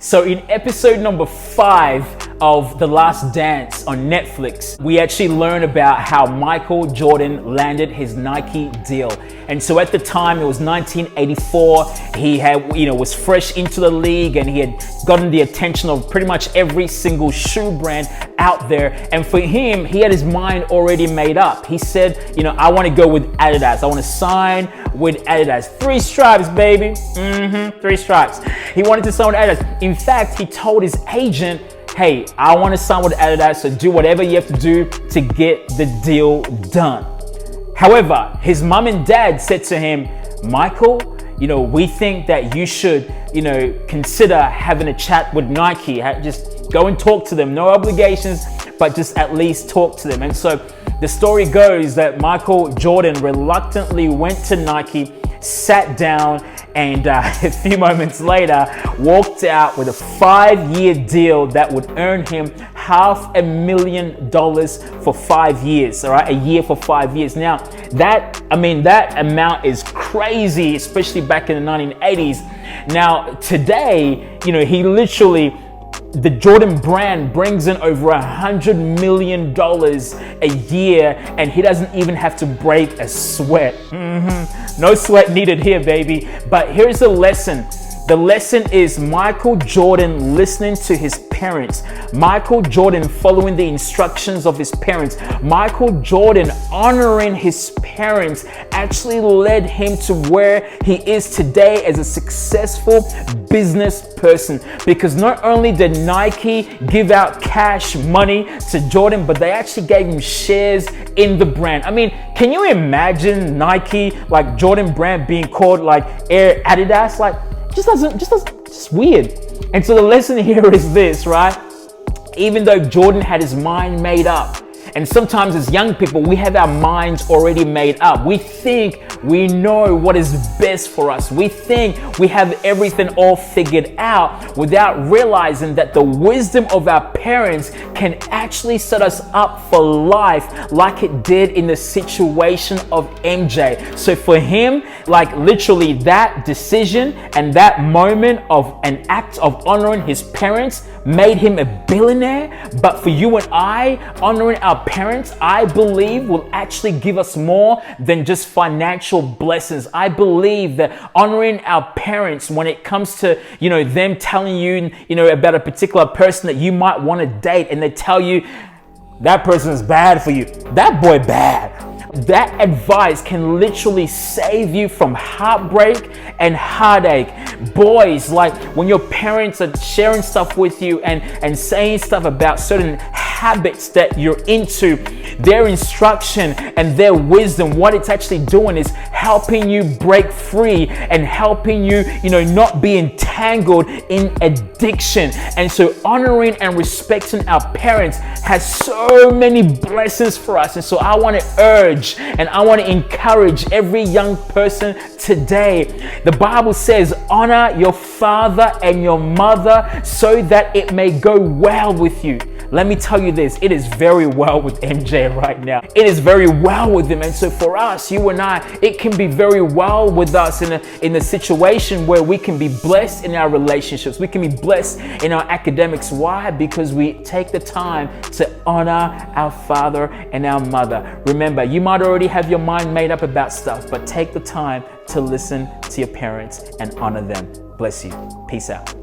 So in episode number 5 of The Last Dance on Netflix, we actually learn about how Michael Jordan landed his Nike deal. And so at the time, it was 1984. He had, was fresh into the league, and he had gotten the attention of pretty much every single shoe brand out there. And for him, he had his mind already made up. He said, I want to go with Adidas. I want to sign with Adidas. 3 stripes, baby. 3 stripes. He wanted to sign with Adidas. In fact, he told his agent, hey, I want to sign with Adidas, so do whatever you have to do to get the deal done. However, his mom and dad said to him, Michael, we think that you should, consider having a chat with Nike. Just go and talk to them. No obligations, but just at least talk to them. And so the story goes that Michael Jordan reluctantly went to Nike, sat down, and a few moments later walked out with a 5-year deal that would earn him $500,000 for 5 years. All right, a year for 5 years. Now that amount is crazy, especially back in the 1980s. Now today, the Jordan brand brings in over $100 million a year, and he doesn't even have to break a sweat. No sweat needed here, baby. But here's the lesson. The lesson is Michael Jordan listening to his parents. Michael Jordan following the instructions of his parents. Michael Jordan honoring his parents actually led him to where he is today as a successful business person. Because not only did Nike give out cash money to Jordan, but they actually gave him shares in the brand. Can you imagine Nike, like Jordan brand, being called like Air Adidas? Just weird. And so the lesson here is this, right? Even though Jordan had his mind made up, and sometimes as young people, we have our minds already made up. We think we know what is best for us. We think we have everything all figured out without realizing that the wisdom of our parents can actually set us up for life, like it did in the situation of MJ. So for him, literally that decision and that moment of an act of honoring his parents made him a billionaire. But for you and I, honoring our parents, I believe, will actually give us more than just financial blessings. I believe that honoring our parents, when it comes to, them telling you, about a particular person that you might want to date, and they tell you that person is bad for you, that boy bad. That advice can literally save you from heartbreak and heartache. Boys, when your parents are sharing stuff with you and saying stuff about certain habits that you're into, their instruction and their wisdom, what it's actually doing is helping you break free and helping you, not be entangled in addiction. And so honoring and respecting our parents has so many blessings for us. And so I want to urge and I want to encourage every young person today. The Bible says, honor your father and your mother so that it may go well with you. Let me tell you this, it is very well with MJ right now. It is very well with him. And so for us, you and I, it can be very well with us in a situation where we can be blessed in our relationships. We can be blessed in our academics. Why? Because we take the time to honor our father and our mother. Remember, you might already have your mind made up about stuff, but take the time to listen to your parents and honor them. Bless you. Peace out.